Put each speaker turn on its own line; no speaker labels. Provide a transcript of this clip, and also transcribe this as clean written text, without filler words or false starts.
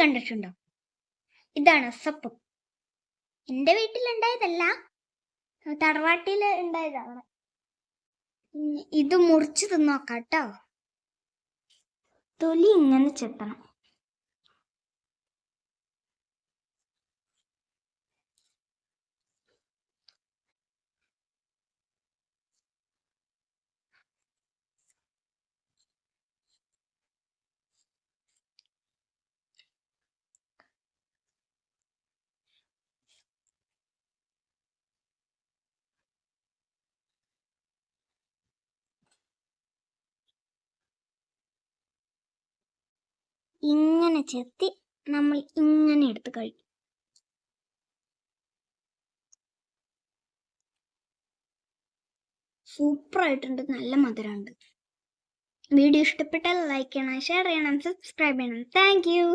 കണ്ടിട്ടുണ്ടോ? ഇതാണ് സപ്പ്. എൻ്റെ വീട്ടിലുണ്ടായതല്ല, തറവാട്ടിൽ ഉണ്ടായതാണ്. ഇത് മുറിച്ച് തിന്നോക്കാം കേട്ടോ. തൊലി ഇങ്ങനെ ചെത്തണം. ഇങ്ങനെ ചെത്തി നമ്മൾ ഇങ്ങനെ എടുത്ത് കഴിക്കും. സൂപ്പറായിട്ടുണ്ട്, നല്ല മധുരമുണ്ട്. വീഡിയോ ഇഷ്ടപ്പെട്ടാൽ ലൈക്ക് ചെയ്യണം, ഷെയർ ചെയ്യണം, സബ്സ്ക്രൈബ് ചെയ്യണം. Thank you.